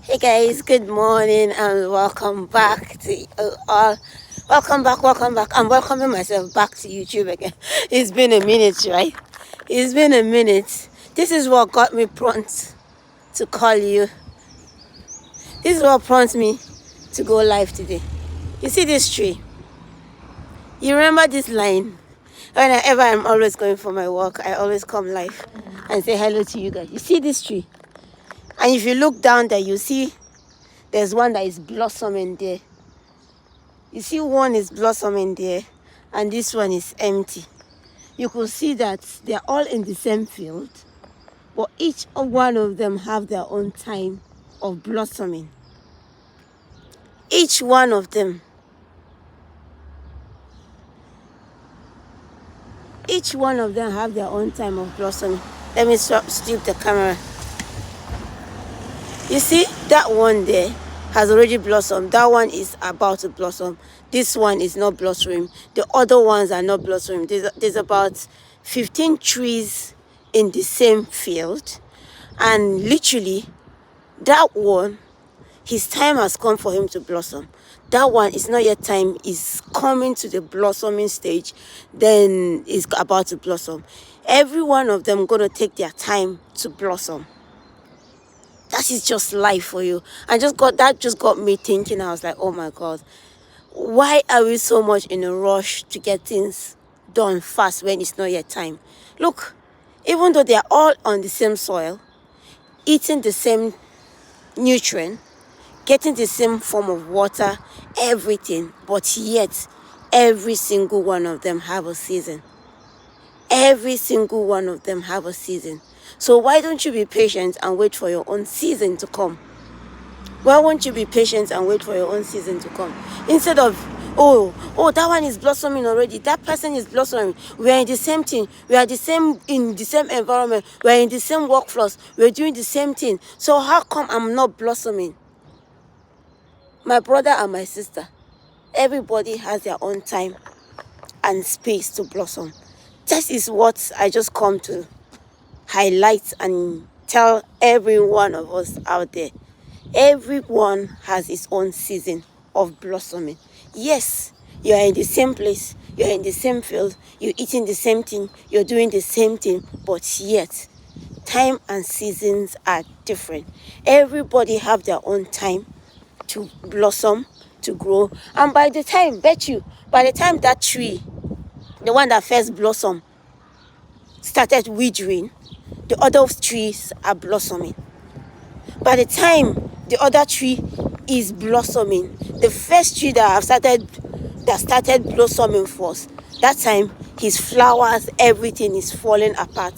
Hey guys, good morning and welcome back to all. Welcome back. I'm welcoming myself back to YouTube again. It's been a minute, right? It's been a minute. This is what got me prompt to call you. This is what prompts me to go live today. You see this tree? You remember this line? Whenever I'm always going for my walk, I always come live and say hello to you guys. You see this tree? And if you look down there, you see there's one that is blossoming there. You see one is blossoming there and this one is empty. You could see that they're all in the same field, but each one of them have their own time of blossoming. Each one of them. Each one of them have their own time of blossoming. Let me strip the camera. You see that one there has already blossomed. That one is about to blossom. This one is not blossoming. The other ones are not blossoming. There's about 15 trees in the same field. And literally, that one, his time has come for him to blossom. That one is not yet time. Is coming to the blossoming stage. Then is about to blossom. Every one of them going to take their time to blossom. That is just life for you. And that just got me thinking. I was like, oh my God, why are we so much in a rush to get things done fast when it's not yet time? Look, even though they are all on the same soil, eating the same nutrient, getting the same form of water, everything, but yet every single one of them have a season. Every single one of them have a season. So why don't you be patient and wait for your own season to come? Why won't you be patient and wait for your own season to come? Instead of, oh, that one is blossoming already. That person is blossoming. We are in the same thing. We are in the same environment. We are in the same workflows. We are doing the same thing. So how come I'm not blossoming? My brother and my sister, everybody has their own time and space to blossom. That is what I just come to highlight and tell every one of us out there. Everyone has his own season of blossoming. Yes, you are in the same place, you're in the same field, you're eating the same thing, you're doing the same thing, but yet time and seasons are different. Everybody have their own time to blossom, to grow, and by the time that tree, the one that first blossomed, started withering, the other trees are blossoming. By the time the other tree is blossoming, the first tree that started blossoming first, that time his flowers, everything is falling apart.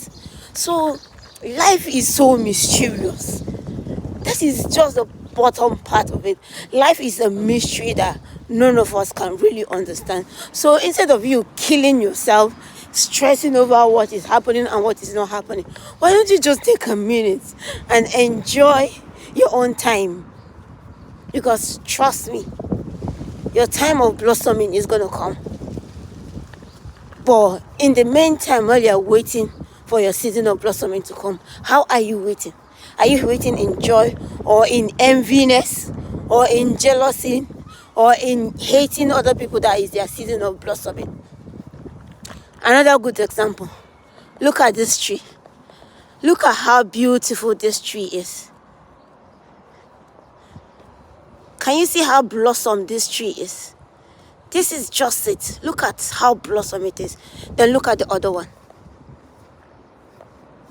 So life is so mysterious. That is just the bottom part of it. Life is a mystery that none of us can really understand. So instead of you killing yourself, stressing over what is happening and what is not happening, why don't you just take a minute and enjoy your own time? Because trust me, your time of blossoming is going to come. But in the meantime, while you're waiting for your season of blossoming to come, how are you waiting? Are you waiting in joy or in enviness or in jealousy or in hating other people that is their season of blossoming? Another good example. Look at this tree. Look at how beautiful this tree is. Can you see how blossom this tree is? This is just it. Look at how blossom it is. Then look at the other one.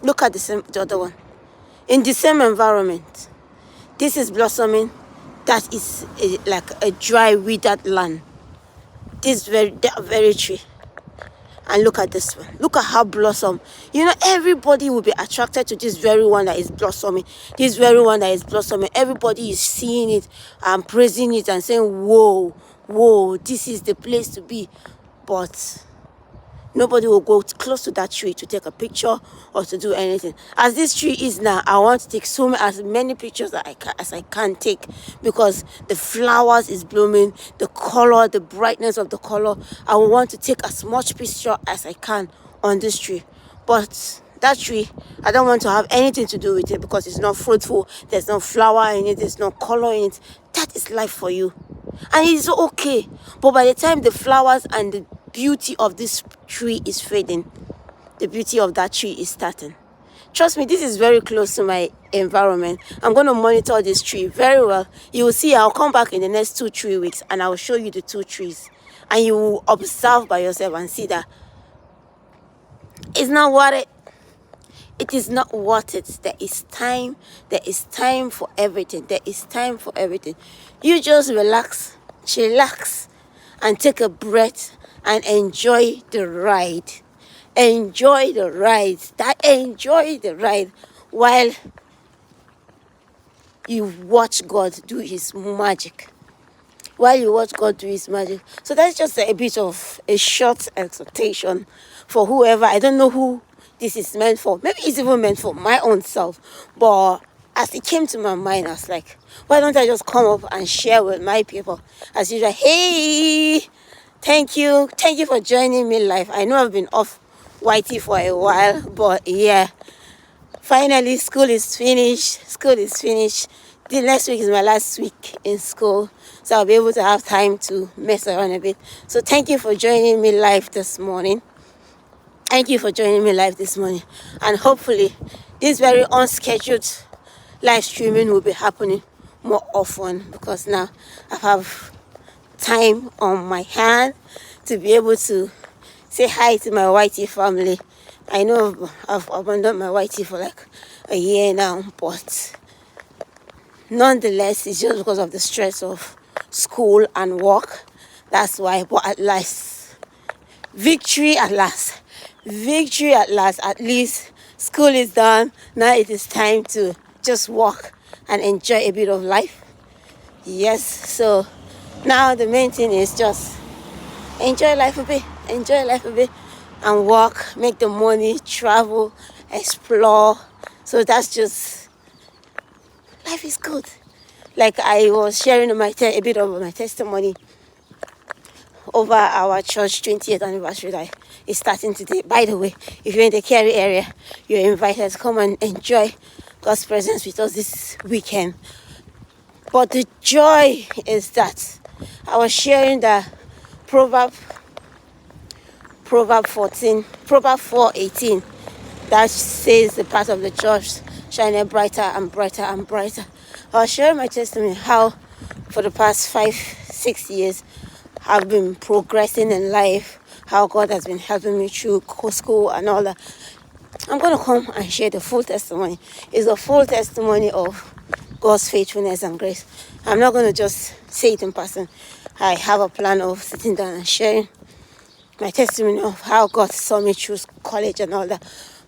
Look at the other one. In the same environment. This is blossoming. That is like a dry, withered land. That very tree. And look at this one. Look at how blossom. Everybody will be attracted to this very one that is blossoming. This very one that is blossoming. Everybody is seeing it and praising it and saying, whoa, this is the place to be. But nobody will go close to that tree to take a picture or to do anything. As this tree is now, I want to take as many pictures as I can take, because the flowers is blooming, the color, the brightness of the color. I will want to take as much picture as I can on this tree. But that tree, I don't want to have anything to do with it because it's not fruitful. There's no flower in it. There's no color in it. That is life for you. And it's okay. But by the time the flowers and the beauty of this tree is fading, the beauty of that tree is starting. Trust me, this is very close to my environment. I'm going to monitor this tree very well. You will see I'll come back in the next 2-3 weeks and I'll show you the 2 trees. And you will observe by yourself and see that it's not worth it. It is not worth it. There is time. There is time for everything. There is time for everything. You just relax, chillax, and take a breath and enjoy the ride. Enjoy the ride. Enjoy the ride while you watch God do his magic. While you watch God do his magic. So that's just a bit of a short exhortation for whoever. I don't know who this is meant for. Maybe it's even meant for my own self. But as it came to my mind, I was like, why don't I just come up and share with my people? As usual, hey, thank you for joining me live. I know I've been off YT for a while, but yeah, finally school is finished. The next week is my last week in school, so I'll be able to have time to mess around a bit. So thank you for joining me live this morning. And hopefully this very unscheduled live streaming will be happening more often, because now I have time on my hand to be able to say hi to my YT family. I know I've abandoned my YT for like a year now, but nonetheless, it's just because of the stress of school and work. That's why. But at last, victory at last. At least school is done. Now it is time to just walk and enjoy a bit of life. Yes, so now the main thing is just enjoy life a bit, and walk, make the money, travel, explore. So that's just, life is good. Like I was sharing a bit of my testimony over our church 20th anniversary that is starting today. By the way, if you're in the Kerry area, you're invited to come and enjoy God's presence with us this weekend. But the joy is that I was sharing the Proverb 4:18 that says the path of the just shining brighter and brighter and brighter. I was sharing my testimony how for the past 5-6 years I've been progressing in life, how God has been helping me through school and all that. I'm going to come and share the full testimony. It's a full testimony of God's faithfulness and grace. I'm not going to just say it in person. I have a plan of sitting down and sharing my testimony of how God saw me through college and all that.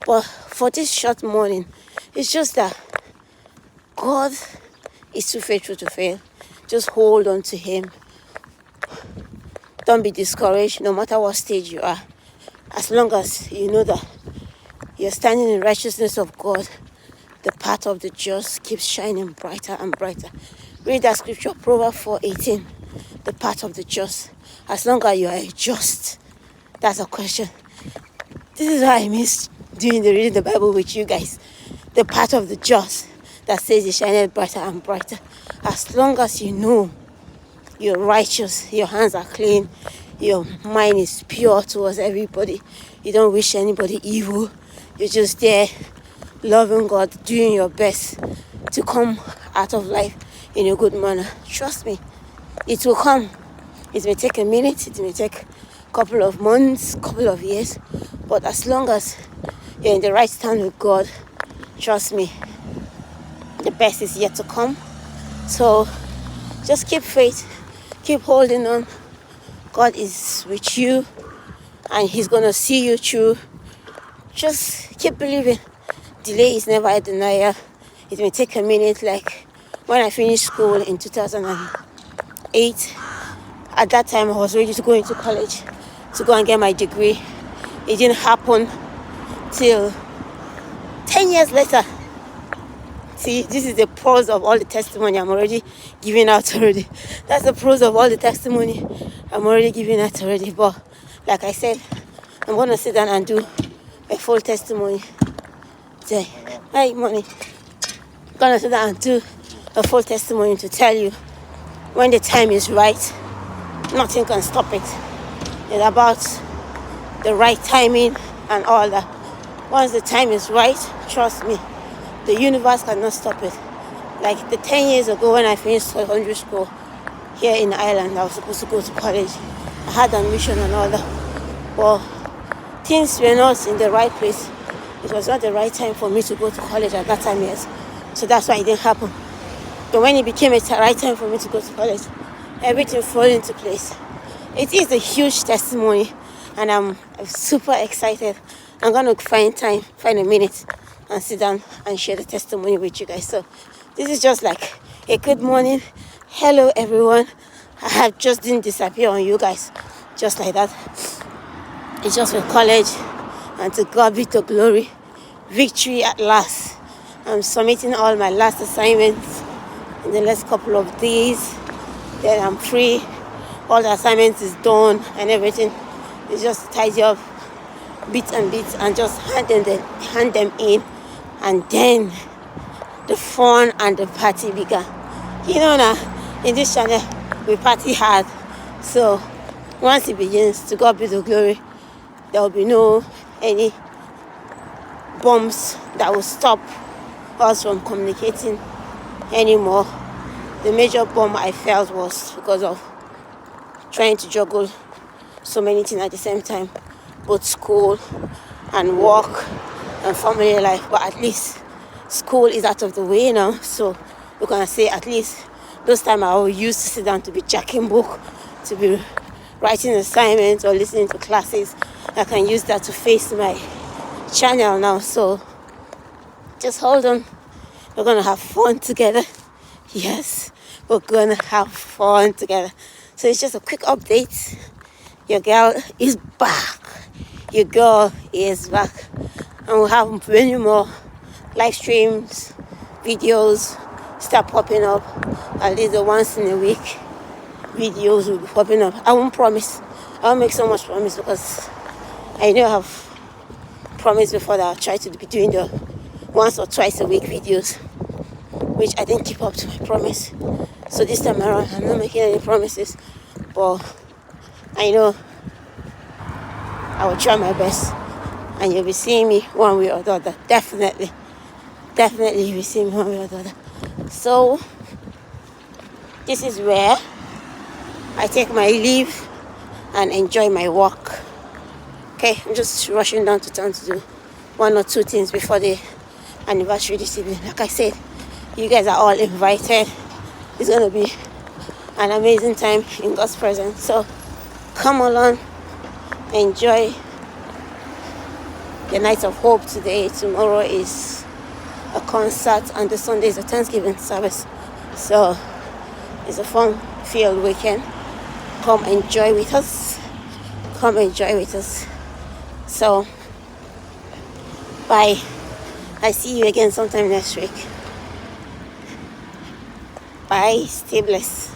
But for this short morning, it's just that God is too faithful to fail. Just hold on to him. Don't be discouraged no matter what stage you are. As long as you know that you're standing in righteousness of God, the path of the just keeps shining brighter and brighter. Read that scripture, Proverbs 4:18. The path of the just. As long as you are just, that's a question. This is why I miss reading the Bible with you guys. The path of the just that says it's shining brighter and brighter. As long as you know you're righteous, your hands are clean, your mind is pure towards everybody, you don't wish anybody evil, you're just there loving God, doing your best to come out of life in a good manner. Trust me, it will come. It may take a minute, it may take a couple of months, couple of years, but as long as you're in the right stand with God, trust me, the best is yet to come. So just keep faith, keep holding on. God is with you and he's going to see you through. Just keep believing. Delay is never a denial. It may take a minute. Like when I finished school in 2008, at that time I was ready to go into college to go and get my degree. It didn't happen till 10 years later. See, this is the pros of all the testimony I'm already giving out already. That's the pros of all the testimony I'm already giving out already. But like I said, I'm going to sit down and do a full testimony day. Hey, money. I'm gonna sit down and do a full testimony to tell you when the time is right, nothing can stop it. It's about the right timing and all that. Once the time is right, trust me, the universe cannot stop it. Like the 10 years ago when I finished secondary school here in Ireland, I was supposed to go to college. I had admission and all that. But things were not in the right place. It was not the right time for me to go to college at that time, yes. So that's why it didn't happen. But when it became the right time for me to go to college, everything fell into place. It is a huge testimony, and I'm super excited. I'm going to find a minute, and sit down and share the testimony with you guys. So this is just like a good morning. Hello, everyone. I have just didn't disappear on you guys, just like that. It's just for college, and to God be the glory. Victory at last. I'm submitting all my last assignments in the next couple of days. Then I'm free. All the assignments is done and everything. It's just tidy up bits and just hand them in, and then the fun and the party began. You know now, in this channel we party hard. So once it begins, to God be the glory, there will be no any bombs that will stop us from communicating anymore. The major bomb I felt was because of trying to juggle so many things at the same time, both school and work and family life. But at least school is out of the way now, so we're gonna say at least those times I used to sit down to be checking book, to be writing assignments or listening to classes, I can use that to face my channel now. So just hold on, we're gonna have fun together. Yes, we're gonna have fun together. So it's just a quick update. Your girl is back. Your girl is back. And we'll have many more live streams, videos start popping up. At least the once in a week videos will be popping up. I won't promise. I won't make so much promise, because I know I've promised before that I'll try to be doing the once or twice a week videos, which I didn't keep up to my promise. So this time around, I'm not making any promises, but I know I will try my best, and you'll be seeing me one way or the other. Definitely you'll be seeing me one way or the other. So this is where I take my leave and enjoy my walk. Okay, I'm just rushing down to town to do one or two things before the anniversary this evening. Like I said, you guys are all invited. It's going to be an amazing time in God's presence. So come along, enjoy the night of hope today. Tomorrow is a concert, and the Sunday is a Thanksgiving service. So it's a fun-filled weekend. Come enjoy with us. So bye. I see you again sometime next week. Bye. Stay blessed.